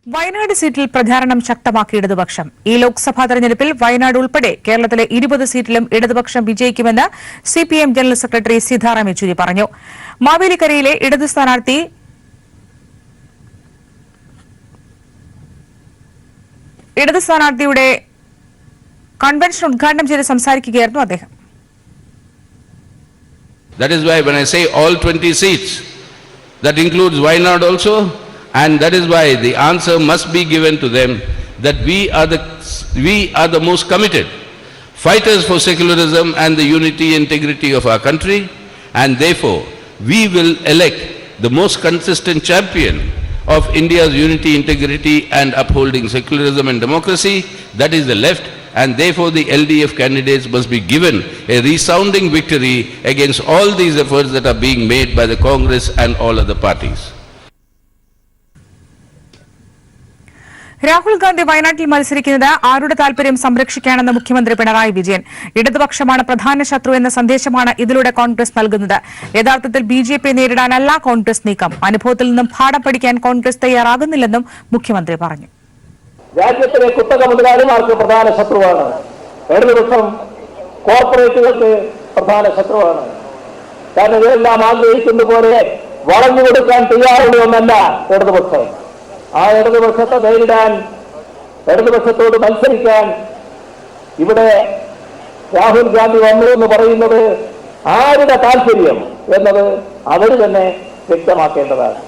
വയനാട് സീറ്റിൽ പ്രചാരണം ശക്തമാക്കി ഇടതുപക്ഷം. ഈ ലോക്സഭാ തെരഞ്ഞെടുപ്പിൽ വയനാട് ഉൾപ്പെടെ കേരളത്തിലെ 20 സീറ്റിലും ഇടതുപക്ഷം വിജയിക്കുമെന്ന് CPM general secretary Sitaram Yechury പറഞ്ഞു. മാവേലിക്കരയിലെ ഇടതു സ്ഥാനാർത്ഥിയുടെ കൺവെൻഷൻ ഉദ്ഘാടനം ചെയ്ത് സംസാരിക്കുകയായിരുന്നു അദ്ദേഹം. That is why when I say all 20 seats, that includes Wayanad also, and that is why the answer must be given to them that we are the most committed fighters for secularism and the unity and integrity of our country, and therefore we will elect the most consistent champion of India's unity, integrity and upholding secularism and democracy, that is the left, and therefore the LDF candidates must be given a resounding victory against all these efforts that are being made by the Congress and all other parties. Rahul Gandhi വയനാട്ടിൽ മത്സരിക്കുന്നത് ആരുടെ താൽപര്യം സംരക്ഷിക്കാനെന്ന് മുഖ്യമന്ത്രി പിണറായി വിജയൻ. ഇടതുപക്ഷമാണ് പ്രധാന ശത്രു എന്ന സന്ദേശമാണ് ഇതിലൂടെ കോൺഗ്രസ് നൽകുന്നത്. യഥാർത്ഥത്തിൽ ബിജെപിയെ നേരിടാനല്ല കോൺഗ്രസ് നീക്കം. അനുഭവത്തിൽ നിന്നും പാഠം പഠിക്കാൻ കോൺഗ്രസ് തയ്യാറാകുന്നില്ലെന്നും മുഖ്യമന്ത്രി പറഞ്ഞു. രാജ്യത്തിലെ കുത്തക മുതലാളിമാർക്ക് പ്രധാന ശത്രുവാണ്. ഇടതുപക്ഷം കോർപ്പറേറ്റുകൾക്ക് പ്രധാന ശത്രുവാണ്. കാരണം ഇതെല്ലാം ആഗ്രഹിക്കുന്ന പോലെ വളഞ്ഞു കൊടുക്കാൻ തയ്യാറുള്ള ഒന്നല്ല ഇടതുപക്ഷം. ആ ഇടതുപക്ഷത്തെ നേരിടാൻ, ഇടതുപക്ഷത്തോട് മത്സരിക്കാൻ ഇവിടെ രാഹുൽ ഗാന്ധി വന്നു എന്ന് പറയുന്നത് ആരുടെ താല്പര്യം എന്നത് അവർ തന്നെ വ്യക്തമാക്കേണ്ടതാണ്.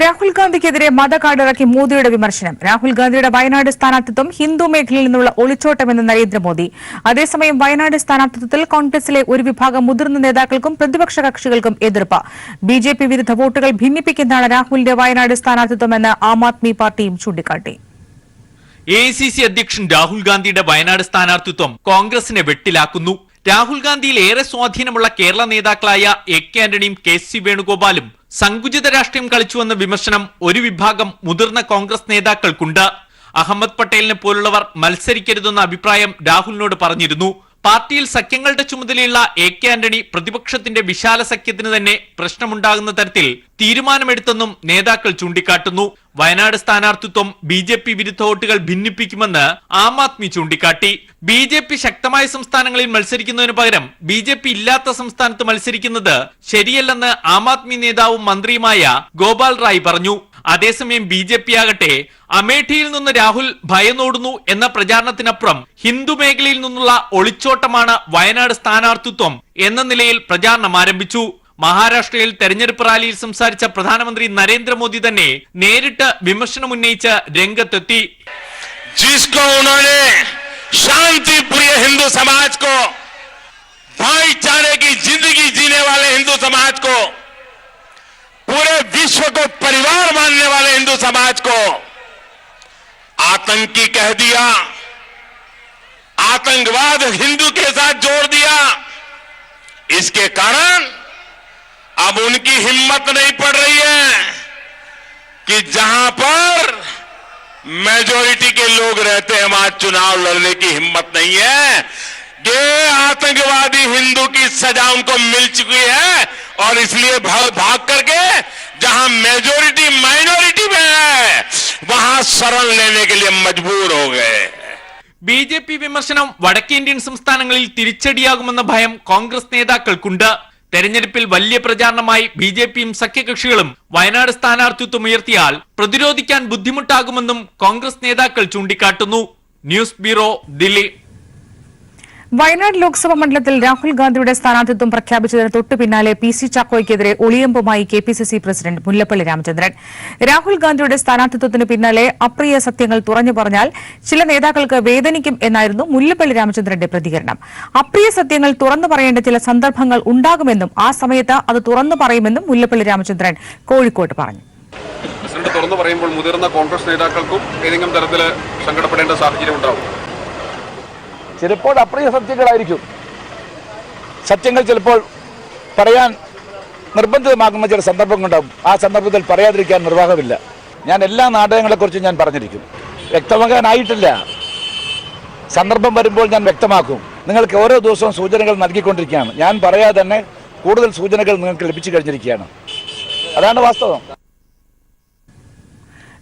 രാഹുൽ ഗാന്ധിക്കെതിരെ മതകാർഡിറക്കി മോദിയുടെ വിമർശനം. രാഹുൽ ഗാന്ധിയുടെ വയനാട് സ്ഥാനാർത്ഥിത്വം ഹിന്ദു മേഖലയിൽ നിന്നുള്ള ഒളിച്ചോട്ടമെന്ന് നരേന്ദ്രമോദി. അതേസമയം വയനാട് സ്ഥാനാർത്ഥിത്വത്തിൽ കോൺഗ്രസിലെ ഒരു വിഭാഗം മുതിർന്ന നേതാക്കൾക്കും പ്രതിപക്ഷ കക്ഷികൾക്കും എതിർപ്പ്. ബിജെപി വിരുദ്ധ വോട്ടുകൾ ഭിന്നിപ്പിക്കുന്നതാണ് രാഹുലിന്റെ വയനാട് സ്ഥാനാർത്ഥിത്വമെന്ന് ആം ആദ്മി പാർട്ടിയും ചൂണ്ടിക്കാട്ടി. AICC അധ്യക്ഷൻ രാഹുൽ ഗാന്ധിയുടെ വയനാട് സ്ഥാനാർത്ഥിത്വം കോൺഗ്രസിനെ വെട്ടിലാക്കുന്നു. രാഹുൽ ഗാന്ധിയിൽ ഏറെ സ്വാധീനമുള്ള കേരള നേതാക്കളായ AK ആന്റണിയും KC വേണുഗോപാലും സങ്കുചിത രാഷ്ട്രീയം കളിച്ചുവെന്ന വിമർശനം ഒരു വിഭാഗം മുതിർന്ന കോൺഗ്രസ് നേതാക്കൾക്കുണ്ട്. അഹമ്മദ് പട്ടേലിനെ പോലുള്ളവർ മത്സരിക്കരുതെന്ന അഭിപ്രായം രാഹുലിനോട് പറഞ്ഞിരുന്നു. പാർട്ടിയിൽ സഖ്യങ്ങളുടെ ചുമതലയുള്ള AK ആന്റണി പ്രതിപക്ഷത്തിന്റെ വിശാല സഖ്യത്തിന് തന്നെ പ്രശ്നമുണ്ടാകുന്ന തരത്തിൽ തീരുമാനമെടുത്തെന്നും നേതാക്കൾ ചൂണ്ടിക്കാട്ടുന്നു. വയനാട് സ്ഥാനാർത്ഥിത്വം BJP വിരുദ്ധ വോട്ടുകൾ ഭിന്നിപ്പിക്കുമെന്ന് ആം ആദ്മി ചൂണ്ടിക്കാട്ടി. BJP ശക്തമായ സംസ്ഥാനങ്ങളിൽ മത്സരിക്കുന്നതിനു പകരം BJP ഇല്ലാത്ത സംസ്ഥാനത്ത് മത്സരിക്കുന്നത് ശരിയല്ലെന്ന് ആം ആദ്മി നേതാവും മന്ത്രിയുമായ ഗോപാൽ റായ് പറഞ്ഞു. അതേസമയം BJP ആകട്ടെ അമേഠിയിൽ നിന്ന് രാഹുൽ ഭയന്നോടുന്നു എന്ന പ്രചാരണത്തിനപ്പുറം ഹിന്ദു മേഖലയിൽ നിന്നുള്ള ഒളിച്ചോട്ടമാണ് വയനാട് സ്ഥാനാർത്ഥിത്വം എന്ന നിലയിൽ പ്രചാരണം ആരംഭിച്ചു. മഹാരാഷ്ട്രയിൽ തെരഞ്ഞെടുപ്പ് റാലിയിൽ സംസാരിച്ച പ്രധാനമന്ത്രി നരേന്ദ്രമോദി തന്നെ നേരിട്ട് വിമർശനം ഉന്നയിച്ച് രംഗത്തെത്തി. जिसको उन्होंने शांति प्रिय हिंदू समाज को, भाईचारे की जिंदगी जीने वाले हिंदू समाज को, पूरे विश्व को परिवार मानने वाले हिंदू समाज को आतंकी कह दिया, आतंकवाद हिंदू के साथ जोड़ दिया. इसके कारण अब उनकी हिम्मत नहीं पड़ रही है कि जहां पर मेजॉरिटी के लोग रहते हैं वहां चुनाव लड़ने की हिम्मत नहीं है. ये आतंकवादी हिंदू की सजा उनको मिल चुकी है और इसलिए भाग करके जहां मेजॉरिटी माइनॉरिटी में है वहां शरण लेने के लिए मजबूर हो गए. BJP വിമർശനം വടക്കേന്ത്യൻ സംസ്ഥാനങ്ങളിൽ തിരിച്ചടിയാകുമെന്ന ഭയം കോൺഗ്രസ് നേതാക്കൾക്കുണ്ട്. തെരഞ്ഞെടുപ്പിൽ വലിയ പ്രചാരണമായി BJPയും സഖ്യകക്ഷികളും വയനാട് സ്ഥാനാർത്ഥിത്വം ഉയർത്തിയാൽ പ്രതിരോധിക്കാൻ ബുദ്ധിമുട്ടാകുമെന്നും കോൺഗ്രസ് നേതാക്കൾ ചൂണ്ടിക്കാട്ടുന്നു. News bureau, Delhi. വയനാട് ലോക്സഭാ മണ്ഡലത്തിൽ രാഹുൽ ഗാന്ധിയുടെ സ്ഥാനാർത്ഥിത്വം പ്രഖ്യാപിച്ചതിന് തൊട്ടു പിന്നാലെ PC ചാക്കോയ്ക്കെതിരെ ഒളിയമ്പുമായി KPCC പ്രസിഡന്റ് മുല്ലപ്പള്ളി രാമചന്ദ്രൻ. രാഹുൽ ഗാന്ധിയുടെ സ്ഥാനാർത്ഥിത്വത്തിന് പിന്നാലെ അപ്രിയ സത്യങ്ങൾ തുറന്നു പറഞ്ഞാൽ ചില നേതാക്കൾക്ക് വേദനിക്കും എന്നായിരുന്നു മുല്ലപ്പള്ളി രാമചന്ദ്രന്റെ പ്രതികരണം. അപ്രിയ സത്യങ്ങൾ തുറന്നു പറയേണ്ട ചില സന്ദർഭങ്ങൾ ഉണ്ടാകുമെന്നും ആ സമയത്ത് അത് തുറന്നു പറയുമെന്നും മുല്ലപ്പള്ളി രാമചന്ദ്രൻ കോഴിക്കോട്ട് പറഞ്ഞു. പ്രസിഡന്റ് തുറന്നു പറയുമ്പോൾ മുതിർന്ന കോൺഗ്രസ് നേതാക്കൾക്കും ഏതെങ്കിലും തരത്തിൽ സങ്കടപ്പെടേണ്ട സാഹചര്യം ഉണ്ടാവും. ചിലപ്പോൾ അപ്രിയ സത്യങ്ങളായിരിക്കും. സത്യങ്ങൾ ചിലപ്പോൾ പറയാൻ നിർബന്ധിതമാകുന്ന ചില സന്ദർഭങ്ങളുണ്ടാകും. ആ സന്ദർഭത്തിൽ പറയാതിരിക്കാൻ നിർവാഹമില്ല. ഞാൻ എല്ലാ നാടകങ്ങളെക്കുറിച്ചും ഞാൻ പറഞ്ഞിരിക്കും. വ്യക്തമാകാനായിട്ടില്ല. സന്ദർഭം വരുമ്പോൾ ഞാൻ വ്യക്തമാക്കും. നിങ്ങൾക്ക് ഓരോ ദിവസവും സൂചനകൾ നൽകിക്കൊണ്ടിരിക്കുകയാണ്. ഞാൻ പറയാതെ തന്നെ കൂടുതൽ സൂചനകൾ നിങ്ങൾക്ക് ലഭിച്ചു കഴിഞ്ഞിരിക്കുകയാണ്. അതാണ് വാസ്തവം.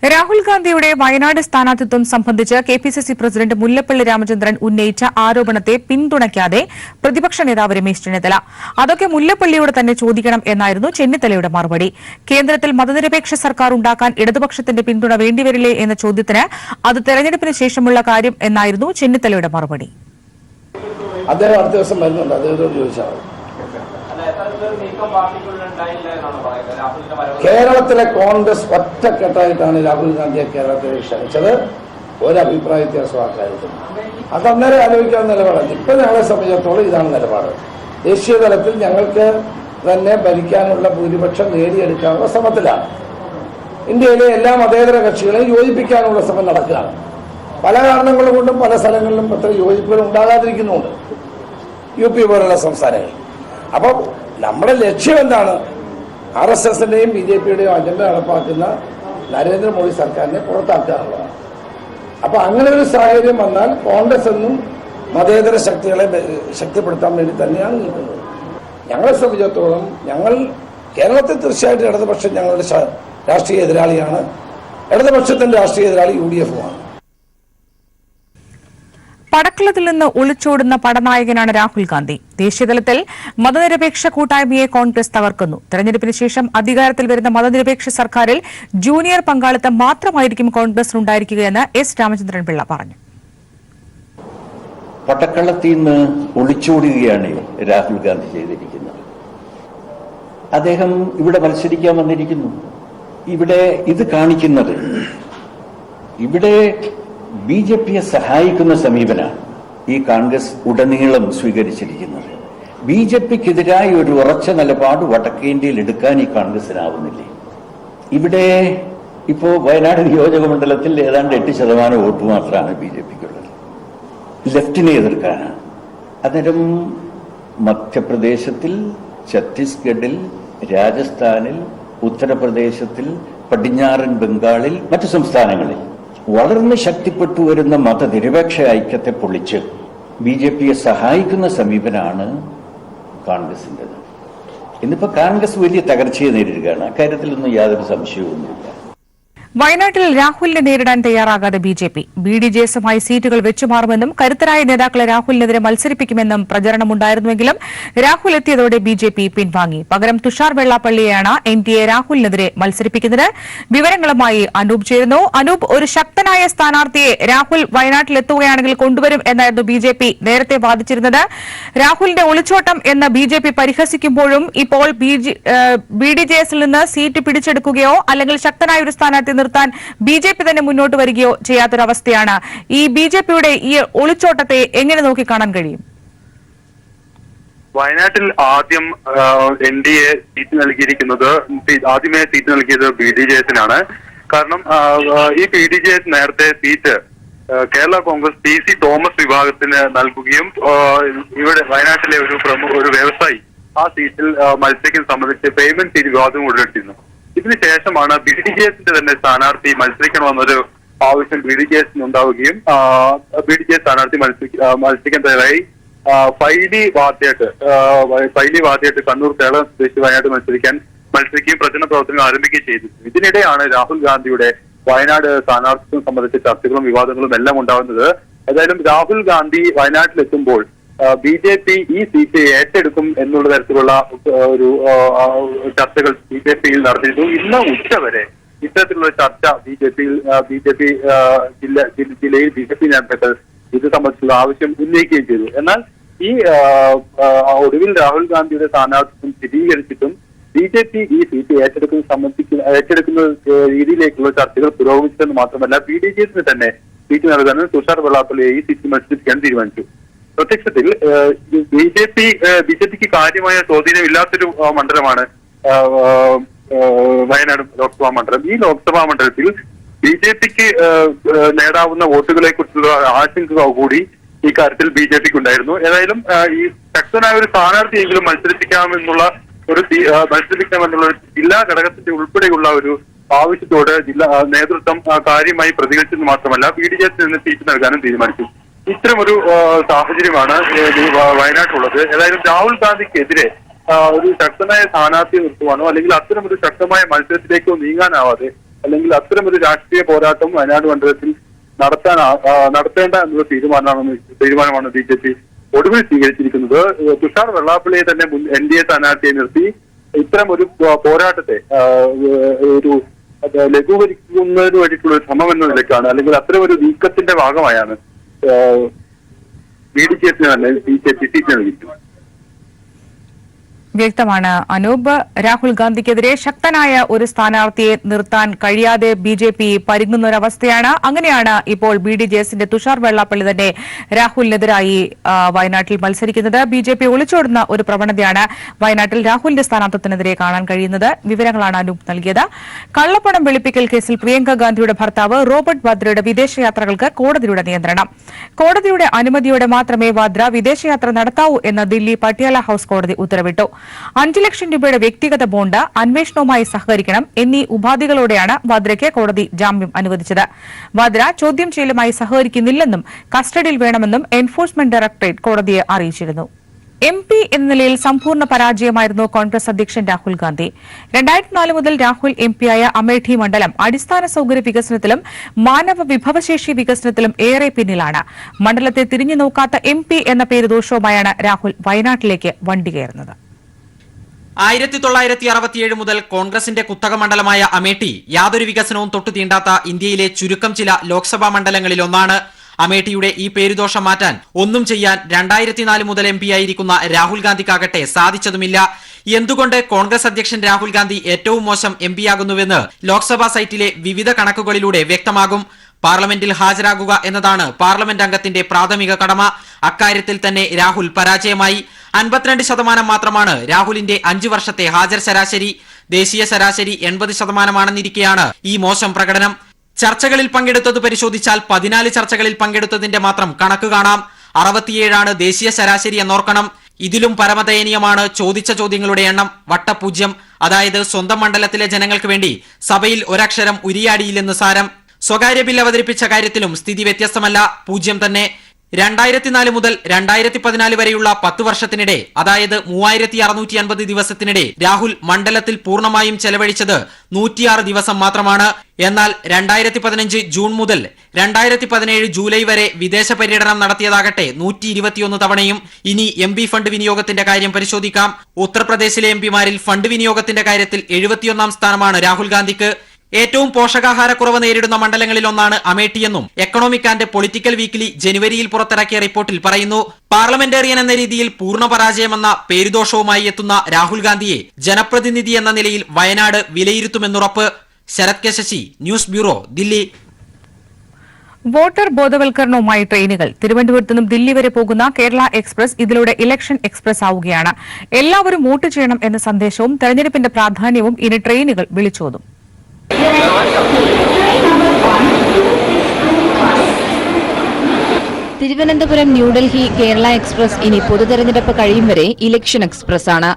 രാഹുൽ ഗാന്ധിയുടെ വയനാട് സ്ഥാനാർത്ഥിത്വം സംബന്ധിച്ച് കെപിസിസി പ്രസിഡന്റ് മുല്ലപ്പള്ളി രാമചന്ദ്രൻ ഉന്നയിച്ച ആരോപണത്തെ പിന്തുണയ്ക്കാതെ പ്രതിപക്ഷ നേതാവ് രമേശ് ചെന്നിത്തല. അതൊക്കെ മുല്ലപ്പള്ളിയോട് തന്നെ ചോദിക്കണം എന്നായിരുന്നു ചെന്നിത്തലയുടെ മറുപടി. കേന്ദ്രത്തിൽ മതനിരപേക്ഷ സർക്കാർ ഉണ്ടാക്കാൻ ഇടതുപക്ഷത്തിന്റെ പിന്തുണ വേണ്ടിവരില്ലേ എന്ന ചോദ്യത്തിന് അത് തെരഞ്ഞെടുപ്പിന് ശേഷമുള്ള കാര്യം എന്നായിരുന്നു ചെന്നിത്തലയുടെ മറുപടി. അദ്ദേഹം അടുത്ത ദിവസം വരുന്നുണ്ട്, അദ്ദേഹത്തോട് ചോദിച്ചാൽ കേരളത്തിലെ കോൺഗ്രസ് ഒറ്റക്കെട്ടായിട്ടാണ് രാഹുൽ ഗാന്ധിയെ കേരളത്തിൽ ക്ഷണിച്ചത്. ഒരഭിപ്രായ വ്യത്യാസം ആ കാര്യത്തിൽ അത് അന്നേരം ആലോചിക്കാവുന്ന നിലപാടാണ്. ഇപ്പം ഞങ്ങളെ സംബന്ധിച്ചിടത്തോളം ഇതാണ് നിലപാട്. ദേശീയ തലത്തിൽ ഞങ്ങൾക്ക് തന്നെ ഭരിക്കാനുള്ള ഭൂരിപക്ഷം നേടിയെടുക്കാനുള്ള ശ്രമത്തിലാണ്. ഇന്ത്യയിലെ എല്ലാ മതേതര കക്ഷികളെയും യോജിപ്പിക്കാനുള്ള ശ്രമം നടക്കുകയാണ്. പല കാരണങ്ങൾ കൊണ്ടും പല സ്ഥലങ്ങളിലും അത്ര യോജിപ്പുകൾ ഉണ്ടാകാതിരിക്കുന്നുണ്ട്, UP പോലുള്ള സംസ്ഥാനങ്ങളിൽ. അപ്പം നമ്മുടെ ലക്ഷ്യം എന്താണ്? RSSന്റെയും BJPയുടെയും അജണ്ട നടപ്പാക്കുന്ന നരേന്ദ്രമോദി സർക്കാരിനെ പുറത്താക്കുക എന്നുള്ളതാണ്. അപ്പൊ അങ്ങനെ ഒരു സാഹചര്യം വന്നാൽ കോൺഗ്രസ് എന്നും മതേതര ശക്തികളെ ശക്തിപ്പെടുത്താൻ വേണ്ടി തന്നെയാണ് നിൽക്കുന്നത്. ഞങ്ങളെ സംബന്ധിച്ചിടത്തോളം ഞങ്ങൾ കേരളത്തിൽ തീർച്ചയായിട്ടും ഇടതുപക്ഷം ഞങ്ങളുടെ രാഷ്ട്രീയ എതിരാളിയാണ്. ഇടതുപക്ഷത്തിന്റെ രാഷ്ട്രീയ എതിരാളി UDF-ഉമാണ്. പടക്കളത്തിൽ നിന്ന് ഒളിച്ചോടുന്ന പടനായകനാണ് രാഹുൽ ഗാന്ധി. ദേശീയതലത്തിൽ മതനിരപേക്ഷ കൂട്ടായ്മയെ കോൺഗ്രസ് തകർക്കുന്നു. തെരഞ്ഞെടുപ്പിന് ശേഷം അധികാരത്തിൽ വരുന്ന മതനിരപേക്ഷ സർക്കാരിൽ ജൂനിയർ പങ്കാളിത്തം മാത്രമായിരിക്കും കോൺഗ്രസിനുണ്ടായിരിക്കുകയെന്ന് S. രാമചന്ദ്രൻ പിള്ള പറഞ്ഞു. പടക്കളത്തിൽ നിന്ന് ഒളിച്ചോടുകയാണ് രാഹുൽ ഗാന്ധി ചെയ്തിരിക്കുന്നത്. അദ്ദേഹം ഇവിടെ മത്സരിക്കാൻ വന്നിരിക്കുന്നു. ഇവിടെ ഇത് കാണിക്കുന്നത് ഇവിടെ BJPയെ സഹായിക്കുന്ന സമീപനമാണ് ഈ കോൺഗ്രസ് ഉടനീളം സ്വീകരിച്ചിരിക്കുന്നത്. BJPക്കെതിരായ ഒരു ഉറച്ച നിലപാട് വടക്കേന്ത്യയിൽ എടുക്കാൻ ഈ കോൺഗ്രസിനാവുന്നില്ലേ? ഇവിടെ ഇപ്പോ വയനാട് നിയോജക മണ്ഡലത്തിൽ ഏതാണ്ട് 8% വോട്ട് മാത്രമാണ് BJPക്കുള്ളത്. ലെഫ്റ്റിനെ എതിർക്കാനാണ്. അന്നേരം മധ്യപ്രദേശത്തിൽ, ഛത്തീസ്ഗഡിൽ, രാജസ്ഥാനിൽ, ഉത്തർപ്രദേശത്തിൽ, പടിഞ്ഞാറൻ ബംഗാളിൽ, മറ്റു സംസ്ഥാനങ്ങളിൽ വളർന്ന് ശക്തിപ്പെട്ടു വരുന്ന മതനിരപേക്ഷ ഐക്യത്തെ പൊളിച്ച് BJPയെ സഹായിക്കുന്ന സമീപനമാണ് കോൺഗ്രസിൻ്റെത്. ഇന്നിപ്പോ കോൺഗ്രസ് വലിയ തകർച്ചയെ നേരിടുകയാണ്. അക്കാര്യത്തിലൊന്നും യാതൊരു സംശയവുമില്ല. വയനാട്ടിൽ രാഹുലിനെ നേരിടാൻ തയ്യാറാകാതെ BJP BDJസുമായി സീറ്റുകൾ വെച്ചുമാറുമെന്നും കരുത്തരായ നേതാക്കളെ രാഹുലിനെതിരെ മത്സരിപ്പിക്കുമെന്നും പ്രചരണമുണ്ടായിരുന്നുവെങ്കിലും രാഹുൽ എത്തിയതോടെ BJP പിൻവാങ്ങി. പകരം തുഷാർ വെള്ളാപ്പള്ളിയെയാണ് NDA രാഹുലിനെതിരെ മത്സരിപ്പിക്കുന്നത്. വിവരങ്ങളുമായി അനൂപ് ചേരുന്നു. അനൂപ്, ഒരു ശക്തനായ സ്ഥാനാർത്ഥിയെ രാഹുൽ വയനാട്ടിലെത്തുകയാണെങ്കിൽ കൊണ്ടുവരും എന്നായിരുന്നു BJP നേരത്തെ വാദിച്ചിരുന്നത്. രാഹുലിന്റെ ഒളിച്ചോട്ടം എന്ന് BJP പരിഹസിക്കുമ്പോഴും ഇപ്പോൾ BDJസിൽ നിന്ന് സീറ്റ് പിടിച്ചെടുക്കുകയോ അല്ലെങ്കിൽ ശക്തനായ ഒരു സ്ഥാനാർത്ഥി നിർത്താൻ BJP തന്നെ മുന്നോട്ട് വരികയോ ചെയ്യാത്തൊരവസ്ഥയാണ്. ഈ BJPയുടെ ഈ ഒളിച്ചോട്ടത്തെ എങ്ങനെ നോക്കിക്കാണാൻ കഴിയും? വയനാട്ടിൽ ആദ്യം NDA സീറ്റ് നൽകിയിരിക്കുന്നത്, ആദ്യമേ സീറ്റ് നൽകിയത് BDJസിനാണ്. കാരണം ഈ BDJS നേരത്തെ seat Kerala Congress PC Thomas വിഭാഗത്തിന് നൽകുകയും ഇവിടെ വയനാട്ടിലെ ഒരു വ്യവസായി ആ സീറ്റിൽ മത്സരിക്കുന്ന സംബന്ധിച്ച് പേയ്മെന്റ് സീറ്റ് വിവാദം ഉടലെടുത്തിരുന്നു. ഇതിനുശേഷമാണ് BDJസിന്റെ തന്നെ സ്ഥാനാർത്ഥി മത്സരിക്കണമെന്നൊരു ആവശ്യം BDJസിന് ഉണ്ടാവുകയും BDJ സ്ഥാനാർത്ഥി മത്സരിക്കാൻ തയ്യാറായി. ഫൈലി വാദ്യാട്ട് കണ്ണൂർ കേരളം സ്വദേശി വയനാട് മത്സരിക്കുകയും പ്രചരണ പ്രവർത്തനങ്ങൾ ആരംഭിക്കുകയും ചെയ്തു. ഇതിനിടെയാണ് രാഹുൽ ഗാന്ധിയുടെ വയനാട് സ്ഥാനാർത്ഥിത്വം സംബന്ധിച്ച ചർച്ചകളും വിവാദങ്ങളും എല്ലാം ഉണ്ടാകുന്നത്. ഏതായാലും രാഹുൽ ഗാന്ധി വയനാട്ടിലെത്തുമ്പോൾ BJP ഈ സീറ്റ് ഏറ്റെടുക്കും എന്നുള്ള തരത്തിലുള്ള ഒരു ചർച്ചകൾ BJPയിൽ നടത്തിയിരുന്നു. ഇന്ന് ഉച്ചവരെ ഇത്തരത്തിലുള്ള ചർച്ച BJP ജില്ലയിൽ BJP നേതാക്കൾ ഇത് സംബന്ധിച്ചുള്ള ആവശ്യം ഉന്നയിക്കുകയും ചെയ്തു. എന്നാൽ ഈ ഒടുവിൽ രാഹുൽ ഗാന്ധിയുടെ സ്ഥാനാർത്ഥിത്വം സ്ഥിരീകരിച്ചിട്ടും BJP ഈ സീറ്റ് ഏറ്റെടുക്കുന്ന രീതിയിലേക്കുള്ള ചർച്ചകൾ പുരോഗമിച്ചതെന്ന് മാത്രമല്ല BDJസിന് തന്നെ സീറ്റ് നൽകാൻ തുഷാർ വെള്ളാപ്പള്ളിയെ ഈ സീറ്റ് മത്സരിക്കാൻ തീരുമാനിച്ചു. പ്രത്യക്ഷത്തിൽ BJPക്ക് കാര്യമായ സ്വാധീനമില്ലാത്തൊരു മണ്ഡലമാണ് വയനാട് ലോക്സഭാ മണ്ഡലം. ഈ ലോക്സഭാ മണ്ഡലത്തിൽ BJPക്ക് നേടാവുന്ന വോട്ടുകളെ കുറിച്ചുള്ള ആശങ്ക കൂടി ഈ കാര്യത്തിൽ BJPക്ക് ഉണ്ടായിരുന്നു. ഏതായാലും ഈ ശക്തനായ ഒരു സ്ഥാനാർത്ഥിയെങ്കിലും മത്സരിപ്പിക്കാമെന്നുള്ള ഒരു ജില്ലാ ഘടകത്തിന്റെ ഉൾപ്പെടെയുള്ള ഒരു ആവശ്യത്തോട് ജില്ലാ നേതൃത്വം കാര്യമായി പ്രതികരിച്ചെന്ന് മാത്രമല്ല BDJസിൽ നിന്ന് സീറ്റ് നൽകാനും തീരുമാനിച്ചു. ഇത്തരമൊരു സാഹചര്യമാണ് വയനാട്ടിലുള്ളത്. ഏതായാലും രാഹുൽ ഗാന്ധിക്കെതിരെ ഒരു ശക്തനായ സ്ഥാനാർത്ഥിയെ നിർത്തുവാനോ അല്ലെങ്കിൽ അത്തരം ഒരു ശക്തമായ മത്സരത്തിലേക്കോ നീങ്ങാനാവാതെ അല്ലെങ്കിൽ അത്തരമൊരു രാഷ്ട്രീയ പോരാട്ടം വയനാട് മണ്ഡലത്തിൽ നടത്തേണ്ട എന്നുള്ള തീരുമാനമാണ് BJP ഒടുവിൽ സ്വീകരിച്ചിരിക്കുന്നത്. തുഷാർ വെള്ളാപ്പള്ളിയെ തന്നെ NDA സ്ഥാനാർത്ഥിയെ നിർത്തി ഇത്തരം ഒരു പോരാട്ടത്തെ ഒരു ലഘൂകരിക്കുന്നതിന് വേണ്ടിയിട്ടുള്ള ഒരു ശ്രമം എന്ന നിലയ്ക്കാണ്, അല്ലെങ്കിൽ അത്തരം ഒരു നീക്കത്തിന്റെ ഭാഗമായാണ് BDJP തന്നെ BJP സീറ്റ് നൽകിയിരിക്കുന്നത്. വ്യക്തമാണ് അനൂപ്. രാഹുൽ ഗാന്ധിക്കെതിരെ ശക്തനായ ഒരു സ്ഥാനാർത്ഥിയെ നിർത്താൻ കഴിയാതെ BJP പരുങ്ങുന്ന ഒരവസ്ഥയാണ്. അങ്ങനെയാണ് ഇപ്പോൾ BDJSന്റെ തുഷാർ വെള്ളാപ്പള്ളി തന്നെ രാഹുലിനെതിരായി വയനാട്ടിൽ മത്സരിക്കുന്നത്. BJP ഒളിച്ചോടുന്ന ഒരു പ്രവണതയാണ് വയനാട്ടിൽ രാഹുലിന്റെ സ്ഥാനാർത്ഥത്തിനെതിരെ കാണാൻ കഴിയുന്നത്. വിവരങ്ങളാണ് അനൂപ് നൽകിയത്. കള്ളപ്പണം വെളുപ്പിക്കൽ കേസിൽ പ്രിയങ്ക ഗാന്ധിയുടെ ഭർത്താവ് റോബർട്ട് വാദ്രയുടെ വിദേശയാത്രകൾക്ക് കോടതിയുടെ നിയന്ത്രണം. കോടതിയുടെ അനുമതിയോടെ മാത്രമേ വാദ്ര വിദേശയാത്ര നടത്താവൂ എന്ന് ദില്ലി പട്യാല ഹൌസ് കോടതി ഉത്തരവിട്ടു. 5 ലക്ഷം രൂപയുടെ വ്യക്തിഗത ബോണ്ട്, അന്വേഷണവുമായി സഹകരിക്കണം എന്നീ ഉപാധികളോടെയാണ് വാദ്രയ്ക്ക് കോടതി ജാമ്യം അനുവദിച്ചത്. വാദ്ര ചോദ്യം ചെയ്യലുമായി സഹകരിക്കുന്നില്ലെന്നും കസ്റ്റഡിയിൽ വേണമെന്നും എൻഫോഴ്സ്മെന്റ് ഡയറക്ടറേറ്റ് കോടതിയെ അറിയിച്ചിരുന്നു. MP എന്ന നിലയിൽ സമ്പൂർണ്ണ പരാജയമായിരുന്നു കോൺഗ്രസ് അധ്യക്ഷൻ രാഹുൽ ഗാന്ധി. 2004 മുതൽ രാഹുൽ MP ആയ അമേഠി മണ്ഡലം അടിസ്ഥാന സൌകര്യ വികസനത്തിലും മാനവ വിഭവശേഷി വികസനത്തിലും ഏറെ പിന്നിലാണ്. മണ്ഡലത്തെ തിരിഞ്ഞു നോക്കാത്ത MP എന്ന പേരുദോഷവുമായാണ് രാഹുൽ വയനാട്ടിലേക്ക് വണ്ടി കയറുന്നത്. 1967 മുതൽ കോൺഗ്രസിന്റെ കുത്തക മണ്ഡലമായ അമേഠി യാതൊരു വികസനവും തൊട്ടു തീണ്ടാത്ത ഇന്ത്യയിലെ ചുരുക്കം ചില ലോക്സഭാ മണ്ഡലങ്ങളിൽ ഒന്നാണ്. അമേഠിയുടെ ഈ പേരുദോഷം മാറ്റാൻ ഒന്നും ചെയ്യാൻ 2004 മുതൽ MP ആയിരിക്കുന്ന രാഹുൽ ഗാന്ധിക്കാകട്ടെ സാധിച്ചതുമില്ല. എന്തുകൊണ്ട് കോൺഗ്രസ് അധ്യക്ഷൻ രാഹുൽ ഗാന്ധി ഏറ്റവും മോശം MP ആകുന്നുവെന്ന് ലോക്സഭാ സൈറ്റിലെ വിവിധ കണക്കുകളിലൂടെ വ്യക്തമാകും. പാർലമെന്റിൽ ഹാജരാകുക എന്നതാണ് പാർലമെന്റ് അംഗത്തിന്റെ പ്രാഥമിക കടമ. അക്കാര്യത്തിൽ തന്നെ രാഹുൽ പരാജയമായി. 52% മാത്രമാണ് രാഹുലിന്റെ 5 വർഷത്തെ ഹാജർ ശരാശരി. ദേശീയ ശരാശരി 80%ആണെന്നിരിക്കെയാണ് ഈ മോശം പ്രകടനം. ചർച്ചകളിൽ പങ്കെടുത്തത് പരിശോധിച്ചാൽ 14 ചർച്ചകളിൽ പങ്കെടുത്തതിന്റെ മാത്രം കണക്ക് കാണാം. 67 ദേശീയ ശരാശരി എന്നോർക്കണം. ഇതിലും പരമദയനീയമാണ് ചോദിച്ച ചോദ്യങ്ങളുടെ എണ്ണം. വട്ടപൂജ്യം. അതായത് സ്വന്തം മണ്ഡലത്തിലെ ജനങ്ങൾക്ക് വേണ്ടി സഭയിൽ ഒരക്ഷരം ഉരിയാടിയില്ലെന്ന് സാരം. സ്വകാര്യ ബിൽ അവതരിപ്പിച്ച കാര്യത്തിലും സ്ഥിതി വ്യത്യസ്തമല്ല, 0 തന്നെ. 2004 മുതൽ 2014 വരെയുള്ള 10 വർഷത്തിനിടെ, അതായത് 3650 ദിവസത്തിനിടെ രാഹുൽ മണ്ഡലത്തിൽ പൂർണ്ണമായും ചെലവഴിച്ചത് 106 ദിവസം മാത്രമാണ്. എന്നാൽ 2015 ജൂൺ മുതൽ 2017 ജൂലൈ വരെ വിദേശ പര്യടനം നടത്തിയതാകട്ടെ 121 തവണയും. ഇനി MP ഫണ്ട് വിനിയോഗത്തിന്റെ കാര്യം പരിശോധിക്കാം. ഉത്തർപ്രദേശിലെ MPമാരിൽ ഫണ്ട് വിനിയോഗത്തിന്റെ കാര്യത്തിൽ 71ാം സ്ഥാനമാണ് രാഹുൽ ഗാന്ധിക്ക്. ഏറ്റവും പോഷകാഹാരക്കുറവ് നേരിടുന്ന മണ്ഡലങ്ങളിൽ ഒന്നാണ് അമേഠിയെന്നും എക്കണോമിക് ആൻഡ് പൊളിറ്റിക്കൽ വീക്കിലി ജനുവരിയിൽ പുറത്തിറക്കിയ റിപ്പോർട്ടിൽ പറയുന്നു. പാർലമെന്റേറിയൻ എന്ന രീതിയിൽ പൂർണ്ണ പരാജയമെന്ന പേരുദോഷവുമായി എത്തുന്ന രാഹുൽ ഗാന്ധിയെ ജനപ്രതിനിധി എന്ന നിലയിൽ വയനാട് വിലയിരുത്തുമെന്നുറപ്പ്. Sarath K Sasi, news bureau, Delhi. Voter ബോധവൽക്കരണവുമായി ട്രെയിനുകൾ. തിരുവനന്തപുരത്ത് നിന്നും ദില്ലി വരെ പോകുന്ന കേരള എക്സ്പ്രസ് ഇതിലൂടെ ഇലക്ഷൻ എക്സ്പ്രസ് ആവുകയാണ്. എല്ലാവരും വോട്ട് ചെയ്യണം എന്ന സന്ദേശവും തെരഞ്ഞെടുപ്പിന്റെ പ്രാധാന്യവും ഇനി ട്രെയിനുകൾ വിളിച്ചോതും. തിരുവനന്തപുരം ന്യൂഡൽഹി കേരള എക്സ്പ്രസ് ഇനി പൊതുതെരഞ്ഞെടുപ്പ് കഴിയും വരെ ഇലക്ഷൻ എക്സ്പ്രസ് ആണ്.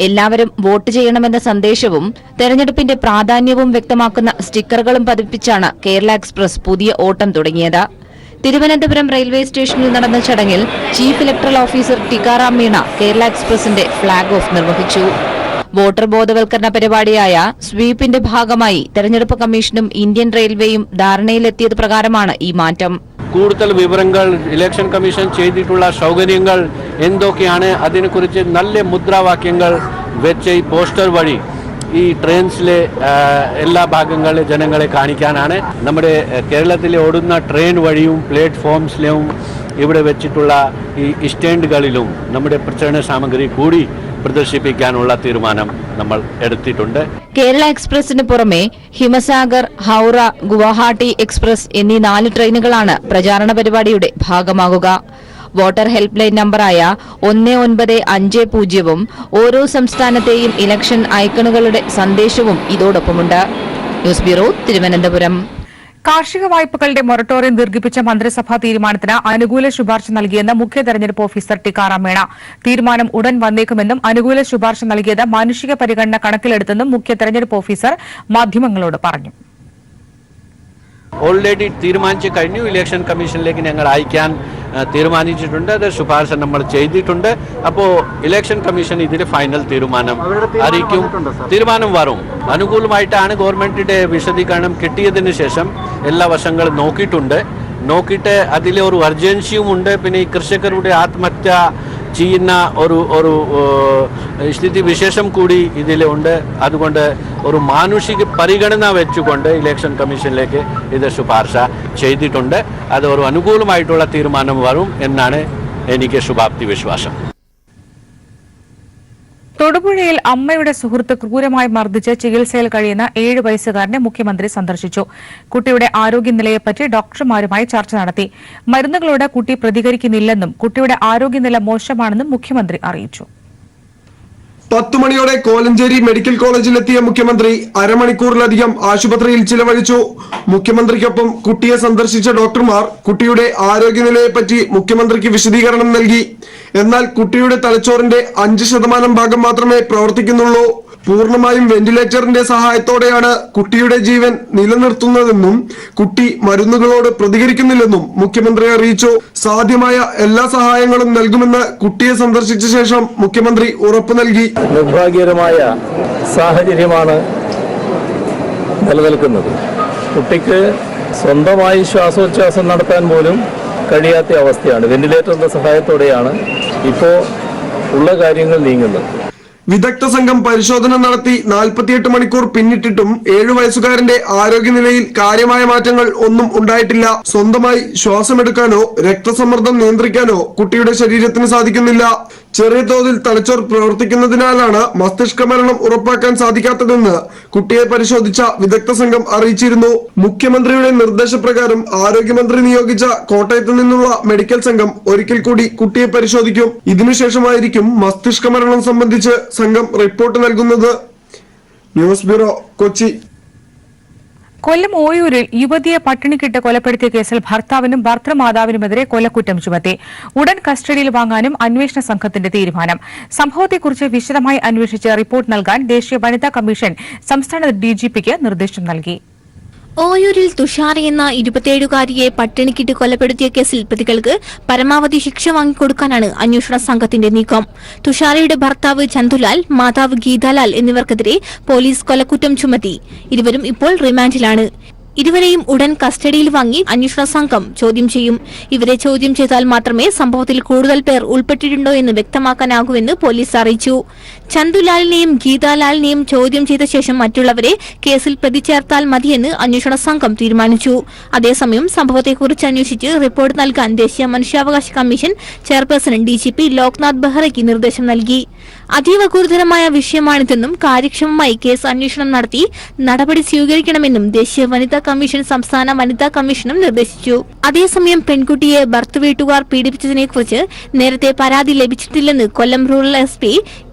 എല്ലാവരും വോട്ട് ചെയ്യണമെന്ന സന്ദേശവും തെരഞ്ഞെടുപ്പിന്റെ പ്രാധാന്യവും വ്യക്തമാക്കുന്ന സ്റ്റിക്കറുകളും പതിപ്പിച്ചാണ് കേരള എക്സ്പ്രസ് പുതിയ ഓട്ടം തുടങ്ങിയത്. തിരുവനന്തപുരം റെയിൽവേ സ്റ്റേഷനിൽ നടന്ന ചടങ്ങിൽ chief electoral officer Tikaram Meena Kerala എക്സ്പ്രസിന്റെ ഫ്ളാഗ് ഓഫ് നിർവഹിച്ചു. വോട്ടർ ബോധവൽക്കരണ പരിപാടിയായ സ്വീപിന്റെ ഭാഗമായി തെരഞ്ഞെടുപ്പ് കമ്മീഷനും ഇന്ത്യൻ റെയിൽവേയും ധാരണയിലെത്തിയത് പ്രകാരമാണ് ഈ മാറ്റം. കൂടുതൽ വിവരങ്ങൾ ഇലക്ഷൻ കമ്മീഷൻ ചെയ്തിട്ടുള്ള സൗകര്യങ്ങൾ എന്തൊക്കെയാണ്, അതിനെക്കുറിച്ച് നല്ല മുദ്രാവാക്യങ്ങൾ വെച്ച് ഈ പോസ്റ്റർ വഴി ഈ ട്രെയിൻസിലെ എല്ലാ ഭാഗങ്ങളിലെ ജനങ്ങളെ കാണിക്കാനാണ്. നമ്മുടെ കേരളത്തിലെ ഓടുന്ന ട്രെയിൻ വഴിയും പ്ലാറ്റ്ഫോംസിലും ഇവിടെ വെച്ചിട്ടുള്ള ഈ സ്റ്റാൻഡുകളിലും നമ്മുടെ പ്രചരണ സാമഗ്രി കൂടി പ്രദർശിപ്പിക്കാനുള്ള തീരുമാനം നമ്മൾ എടുത്തിട്ടുണ്ട്. കേരള എക്സ്പ്രസിന് പുറമെ ഹിമസാഗർ, ഹൌറ, ഗുവാഹട്ടി എക്സ്പ്രസ് എന്നീ 4 ട്രെയിനുകളാണ് പ്രചാരണ പരിപാടിയുടെ ഭാഗമാകുക. വോട്ടർ ഹെൽപ്പ് ലൈൻ നമ്പറായ 1950 ഓരോ സംസ്ഥാനത്തെയും ഇലക്ഷൻ ഐക്കണുകളുടെ സന്ദേശവും ഇതോടൊപ്പമുണ്ട്. News bureau, Thiruvananthapuram. കാർഷിക വായ്പകളുടെ മൊറട്ടോറിയം ദീർഘിപ്പിച്ച മന്ത്രിസഭാ തീരുമാനത്തിന് അനുകൂല ശുപാർശ നൽകിയെന്ന് മുഖ്യ തെരഞ്ഞെടുപ്പ് ഓഫീസർ ടിക്കാറാം മീണ. തീരുമാനം ഉടൻ വന്നേക്കുമെന്നും അനുകൂല ശുപാർശ നൽകിയത് മാനുഷിക പരിഗണന കണക്കിലെടുത്തെന്നും മുഖ്യ തെരഞ്ഞെടുപ്പ് ഓഫീസർ മാധ്യമങ്ങളോട് പറഞ്ഞു. ഓൾറെഡി തീരുമാനിച്ചു കഴിഞ്ഞു. ഇലക്ഷൻ കമ്മീഷനിലേക്ക് ഞങ്ങൾ അയക്കാൻ തീരുമാനിച്ചിട്ടുണ്ട്. അത് ശുപാർശ നമ്മൾ ചെയ്തിട്ടുണ്ട്. അപ്പോൾ ഇലക്ഷൻ കമ്മീഷൻ ഇതിൽ ഫൈനൽ തീരുമാനം അറിയിക്കും. തീരുമാനം വരും. അനുകൂലമായിട്ടാണ് ഗവൺമെന്റിന്റെ വിശദീകരണം കിട്ടിയതിന് ശേഷം എല്ലാ വശങ്ങളും നോക്കിയിട്ട് അതിലെ ഒരു അർജൻസിയും ഉണ്ട്. പിന്നെ ഈ കർഷകരുടെ ആത്മഹത്യ ചെയ്യുന്ന ഒരു സ്ഥിതി വിശേഷം കൂടി ഇതിലുണ്ട്. അതുകൊണ്ട് ഒരു മാനുഷിക പരിഗണന വെച്ചുകൊണ്ട് ഇലക്ഷൻ കമ്മീഷനിലേക്ക് ഇത് ശുപാർശ ചെയ്തിട്ടുണ്ട്. അത് ഒരു അനുകൂലമായിട്ടുള്ള തീരുമാനം വരും എന്നാണ് എനിക്ക് ശുഭാപ്തി വിശ്വാസം. തൊടുപുഴയിൽ അമ്മയുടെ സുഹൃത്ത് ക്രൂരമായി മർദ്ദിച്ച് ചികിത്സയിൽ കഴിയുന്ന 7 വയസ്സുകാരനെ മുഖ്യമന്ത്രി സന്ദർശിച്ചു. കുട്ടിയുടെ ആരോഗ്യനിലയെപ്പറ്റി ഡോക്ടർമാരുമായി ചർച്ച നടത്തി. മരുന്നുകളോട് കുട്ടി പ്രതികരിക്കുന്നില്ലെന്നും കുട്ടിയുടെ ആരോഗ്യനില മോശമാണെന്നും മുഖ്യമന്ത്രി അറിയിച്ചു. 10 മണിയോടെ കോലഞ്ചേരി മെഡിക്കൽ കോളേജിലെത്തിയ മുഖ്യമന്ത്രി അരമണിക്കൂറിലധികം ആശുപത്രിയിൽ ചിലവഴിച്ചു. മുഖ്യമന്ത്രിക്കൊപ്പം കുട്ടിയെ സന്ദർശിച്ച ഡോക്ടർമാർ കുട്ടിയുടെ ആരോഗ്യനിലയെപ്പറ്റി മുഖ്യമന്ത്രിക്ക് വിശദീകരണം നൽകി. എന്നാൽ കുട്ടിയുടെ തലച്ചോറിന്റെ 5% ഭാഗം മാത്രമേ പ്രവർത്തിക്കുന്നുള്ളൂ. പൂർണ്ണമായും വെന്റിലേറ്ററിന്റെ സഹായത്തോടെയാണ് കുട്ടിയുടെ ജീവൻ നിലനിർത്തുന്നതെന്നും കുട്ടി മരുന്നുകളോട് പ്രതികരിക്കുന്നില്ലെന്നും മുഖ്യമന്ത്രി അറിയിച്ചു. സാധ്യമായ എല്ലാ സഹായങ്ങളും നൽകുമെന്ന് കുട്ടിയെ സന്ദർശിച്ച ശേഷം മുഖ്യമന്ത്രി ഉറപ്പു നൽകി. നിർഭാഗ്യകരമായ സാഹചര്യമാണ് നിലനിൽക്കുന്നത്. കുട്ടിക്ക് സ്വന്തമായി ശ്വാസോച്ഛ്വാസം നടത്താൻ പോലും കഴിയാത്ത അവസ്ഥയാണ്. വെന്റിലേറ്ററിന്റെ സഹായത്തോടെയാണ് ഇപ്പോൾ ഉള്ള കാര്യങ്ങൾ നീങ്ങുന്നത്. വിദഗ്ധ സംഘം പരിശോധന നടത്തി 48 മണിക്കൂർ പിന്നിട്ടിട്ടും 7 വയസ്സുകാരന്റെ ആരോഗ്യനിലയിൽ കാര്യമായ മാറ്റങ്ങൾ ഒന്നും ഉണ്ടായിട്ടില്ല. സ്വന്തമായി ശ്വാസമെടുക്കാനോ രക്തസമ്മർദ്ദം നിയന്ത്രിക്കാനോ കുട്ടിയുടെ ശരീരത്തിന് സാധിക്കുന്നില്ല. ചെറിയ തോതിൽ തലച്ചോർ പ്രവർത്തിക്കുന്നതിനാലാണ് മസ്തിഷ്ക മരണം ഉറപ്പാക്കാൻ സാധിക്കാത്തതെന്ന് കുട്ടിയെ പരിശോധിച്ച വിദഗ്ധ സംഘം അറിയിച്ചിരുന്നു. മുഖ്യമന്ത്രിയുടെ നിർദ്ദേശപ്രകാരം ആരോഗ്യമന്ത്രി നിയോഗിച്ച കോട്ടയത്ത് നിന്നുള്ള മെഡിക്കൽ സംഘം ഒരിക്കൽ കൂടി കുട്ടിയെ പരിശോധിക്കും. ഇതിനുശേഷമായിരിക്കും മസ്തിഷ്ക മരണം സംബന്ധിച്ച് സംഘം റിപ്പോർട്ട് നൽകുന്നത്. News bureau, Kochi. കൊല്ലം ഓയൂരിൽ യുവതിയെ പട്ടിണിക്കിട്ട് കൊലപ്പെടുത്തിയ കേസിൽ ഭർത്താവിനും ഭർത്തൃമാതാവിനുമെതിരെ കൊലക്കുറ്റം ചുമത്തി. ഉടൻ കസ്റ്റഡിയിൽ വാങ്ങാനും അന്വേഷണ സംഘത്തിന്റെ തീരുമാനം. സംഭവത്തെക്കുറിച്ച് വിശദമായി അന്വേഷിച്ച് റിപ്പോർട്ട് നൽകാൻ ദേശീയ വനിതാ കമ്മീഷൻ സംസ്ഥാന ഡിജിപിക്ക് നിർദ്ദേശം നൽകി. ഓയൂരിൽ തുഷാര എന്ന 27-കാരിയെ പട്ടിണിക്കിട്ട് കൊലപ്പെടുത്തിയ കേസിൽ പ്രതികൾക്ക് പരമാവധി ശിക്ഷ വാങ്ങിക്കൊടുക്കാനാണ് അന്വേഷണ സംഘത്തിന്റെ നീക്കം. തുഷാരയുടെ ഭർത്താവ് ചന്തുലാൽ, മാതാവ് ഗീതാലാൽ എന്നിവർക്കെതിരെ പോലീസ് കൊലക്കുറ്റം ചുമത്തി. ഇരുവരും ഇപ്പോൾ റിമാൻഡിലാണ്. ഇരുവരെയും ഉടൻ കസ്റ്റഡിയിൽ വാങ്ങി അന്വേഷണ സംഘം ചോദ്യം ചെയ്യും. ഇവരെ ചോദ്യം ചെയ്താൽ മാത്രമേ സംഭവത്തിൽ കൂടുതൽ പേർ ഉൾപ്പെട്ടിട്ടുണ്ടോ എന്ന് വ്യക്തമാക്കാനാകൂവെന്ന് പോലീസ് അറിയിച്ചു. ചന്തുലാലിനെയും ഗീതാലാലിനെയും ചോദ്യം ചെയ്ത ശേഷം മറ്റുള്ളവരെ കേസിൽ പ്രതി ചേർത്താൽ മതിയെന്ന് അന്വേഷണ സംഘം തീരുമാനിച്ചു. അതേസമയം സംഭവത്തെക്കുറിച്ച് അന്വേഷിച്ച് റിപ്പോർട്ട് നൽകാൻ ദേശീയ മനുഷ്യാവകാശ കമ്മീഷൻ ചെയർപേഴ്സൺ ഡിജിപി ലോക്നാഥ് ബെഹ്റയ്ക്ക് നിർദ്ദേശം നൽകി. അതീവ ഗുരുതരമായ വിഷയമാണിതെന്നും കാര്യക്ഷമമായി കേസ് അന്വേഷണം നടത്തി നടപടി സ്വീകരിക്കണമെന്നും ദേശീയ വനിതാ കമ്മീഷൻ സംസ്ഥാന വനിതാ കമ്മീഷനും നിർദ്ദേശിച്ചു. അതേസമയം പെൺകുട്ടിയെ ഭർത്തൃവീട്ടുകാർ പീഡിപ്പിച്ചതിനെക്കുറിച്ച് നേരത്തെ പരാതി ലഭിച്ചിട്ടില്ലെന്ന് കൊല്ലം റൂറൽ SP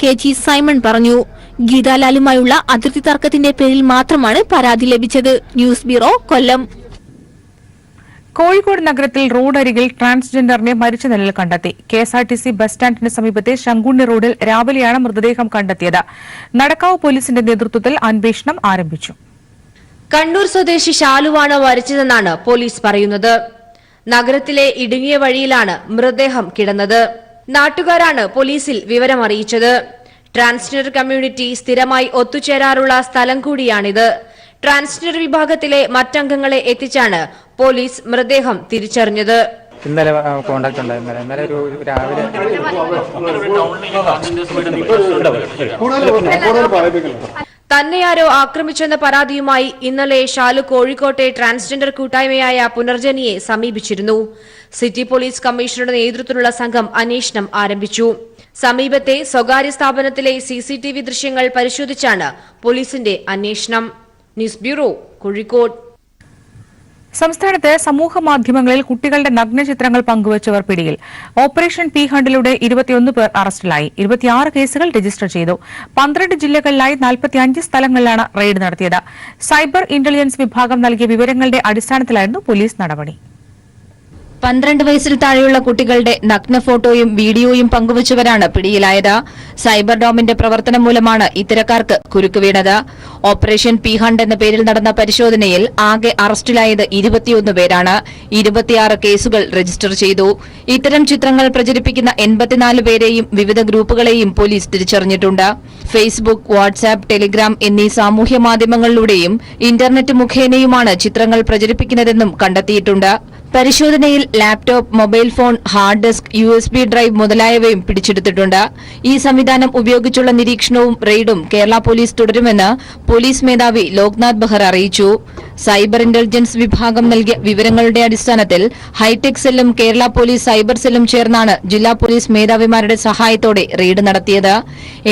KG സൈമൺ പറഞ്ഞു. ഗീതാലാലുമായുള്ള അതിർത്തി തർക്കത്തിന്റെ പേരിൽ മാത്രമാണ് പരാതി ലഭിച്ചത്. ന്യൂസ് ബ്യൂറോ, കൊല്ലം. കോഴിക്കോട് നഗരത്തിൽ റോഡരികിൽ ട്രാൻസ്ജെൻഡറിനെ മരിച്ച നിലയിൽ കണ്ടെത്തി. KSRTC ബസ് സ്റ്റാൻഡിന് സമീപത്തെ ശങ്കുണ്ണി റോഡിൽ രാവിലെയാണ് മൃതദേഹം കണ്ടെത്തിയത്. നടക്കാവ് പോലീസിന്റെ നേതൃത്വത്തിൽ അന്വേഷണം ആരംഭിച്ചു. കണ്ണൂർ സ്വദേശി ഷാലുവാണ് മരിച്ചതെന്നാണ് പോലീസ് പറയുന്നത്. നഗരത്തിലെ ഇടുങ്ങിയ വഴിയിലാണ് മൃതദേഹം കിടന്നത്. നാട്ടുകാരാണ് പോലീസിൽ വിവരമറിയിച്ചത്. ട്രാൻസ്ജെൻഡർ കമ്മ്യൂണിറ്റി സ്ഥിരമായി ഒത്തുചേരാറുള്ള സ്ഥലം കൂടിയാണിത്. ട്രാൻസ്ജെൻഡർ വിഭാഗത്തിലെ മറ്റംഗങ്ങളെ എത്തിച്ചാണ് പോലീസ് മൃതദേഹം തിരിച്ചറിഞ്ഞത്. ഇന്നലെ കോണ്ടാക്ട് ഉണ്ടായിരുന്നു. ഇന്നലെ ഒരു രാവിലെ തന്നെയാരോ ആക്രമിച്ചെന്ന പരാതിയുമായി ഇന്നലെ ഷാലു കോഴിക്കോട്ടെ ട്രാൻസ്ജെൻഡർ കൂട്ടായ്മയായ പുനർജനിയെ സമീപിച്ചിരുന്നു. സിറ്റി പോലീസ് കമ്മീഷണറുടെ നേതൃത്വത്തിലുള്ള സംഘം അന്വേഷണം ആരംഭിച്ചു. സമീപത്തെ സ്വകാര്യ സ്ഥാപനത്തിലെ CCTV ദൃശ്യങ്ങൾ പരിശോധിച്ചാണ് പോലീസിന്റെ അന്വേഷണം. News bureau, Kozhikode. സംസ്ഥാനത്ത് സമൂഹമാധ്യമങ്ങളിൽ കുട്ടികളുടെ നഗ്നചിത്രങ്ങൾ പങ്കുവച്ചവർ പിടിയിൽ. ഓപ്പറേഷൻ പി ഹണ്ടിലൂടെ 21 പേർ അറസ്റ്റിലായി. 26 കേസുകൾ രജിസ്റ്റർ ചെയ്തു. 12 ജില്ലകളിലായി 45 സ്ഥലങ്ങളിലാണ് റെയ്ഡ് നടത്തിയത്. സൈബർ ഇന്റലിജൻസ് വിഭാഗം നൽകിയ വിവരങ്ങളുടെ അടിസ്ഥാനത്തിലായിരുന്നു പോലീസ് നടപടി. 12 വയസ്സിൽ താഴെയുള്ള കുട്ടികളുടെ നഗ്ന ഫോട്ടോയും വീഡിയോയും പങ്കുവച്ചവരാണ് പിടിയിലായത്. സൈബർ ഡോമിന്റെ പ്രവർത്തനം മൂലമാണ് ഇത്തരക്കാർക്ക് കുരുക്ക് വീണത്. ഓപ്പറേഷൻ പി ഹണ്ട് എന്ന പേരിൽ നടന്ന പരിശോധനയിൽ ആകെ അറസ്റ്റിലായത് 21 പേരാണ്. 26 കേസുകൾ രജിസ്റ്റർ ചെയ്തു. ഇത്തരം ചിത്രങ്ങൾ പ്രചരിപ്പിക്കുന്ന 84 പേരെയും വിവിധ ഗ്രൂപ്പുകളെയും പോലീസ് തിരിച്ചറിഞ്ഞിട്ടുണ്ട്. ഫേസ്ബുക്ക്, വാട്സ്ആപ്പ്, ടെലിഗ്രാം എന്നീ സാമൂഹ്യ മാധ്യമങ്ങളിലൂടെയും ഇന്റർനെറ്റ് മുഖേനയുമാണ് ചിത്രങ്ങൾ പ്രചരിപ്പിക്കുന്നതെന്നും കണ്ടെത്തിയിട്ടുണ്ട്. പരിശോധനയിൽ laptop, mobile phone, hard disk, USB drive മുതലായവയും പിടിച്ചെടുത്തിട്ടുണ്ട്. ഈ സംവിധാനം ഉപയോഗിച്ചുള്ള നിരീക്ഷണവും റെയ്ഡും കേരള പോലീസ് തുടരുമെന്ന് പോലീസ് മേധാവി ലോക്നാഥ് ബെഹ്റ അറിയിച്ചു. സൈബർ ഇന്റലിജൻസ് വിഭാഗം നൽകിയ വിവരങ്ങളുടെ അടിസ്ഥാനത്തിൽ ഹൈടെക് സെല്ലും കേരള പോലീസ് സൈബർ സെല്ലും ചേർന്നാണ് ജില്ലാ പോലീസ് മേധാവിമാരുടെ സഹായത്തോടെ റെയ്ഡ് നടത്തിയത്.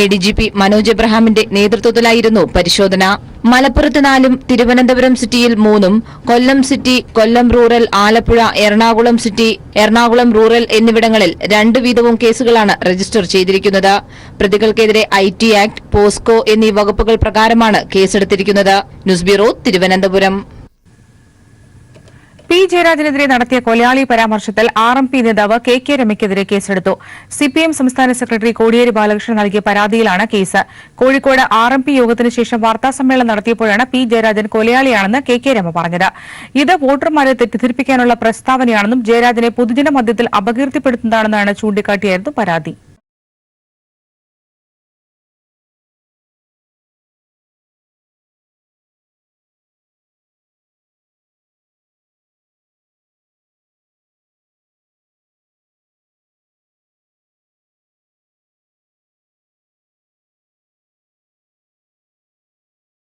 ADGP മനോജ് എബ്രഹാമിന്റെ നേതൃത്വത്തിലായിരുന്നു പരിശോധന. മലപ്പുറത്ത് 4, തിരുവനന്തപുരം സിറ്റിയിൽ 3, Kollam city, Kollam rural, Alappuzha, Ernakulam city, Ernakulam rural എന്നിവിടങ്ങളിൽ 2 വീതവും കേസുകളാണ് രജിസ്റ്റർ ചെയ്തിരിക്കുന്നത്. പ്രതികൾക്കെതിരെ IT ആക്ട്, പോസ്കോ എന്നീ വകുപ്പുകൾ പ്രകാരമാണ് കേസെടുത്തിരിക്കുന്നത്. News bureau, Thiruvananthapuram. പി ജയരാജനെതിരെ നടത്തിയ കൊലയാളി പരാമർശത്തിൽ RMP നേതാവ് KK രമയ്ക്കെതിരെ കേസെടുത്തു. CPM സംസ്ഥാന സെക്രട്ടറി കോടിയേരി ബാലകൃഷ്ണൻ നൽകിയ പരാതിയിലാണ് കേസ്. കോഴിക്കോട് RMP യോഗത്തിന് ശേഷം വാർത്താസമ്മേളനം നടത്തിയപ്പോഴാണ് പി ജയരാജൻ കൊലയാളിയാണെന്ന് KK രമ പറഞ്ഞത്. ഇത് വോട്ടർമാരെ തെറ്റിദ്ധരിപ്പിക്കാനുള്ള പ്രസ്താവനയാണെന്നും ജയരാജനെ പൊതുജന മധ്യത്തിൽ അപകീർത്തിപ്പെടുത്തുന്നതാണെന്നാണ് ചൂണ്ടിക്കാട്ടിയായിരുന്നു പരാതി.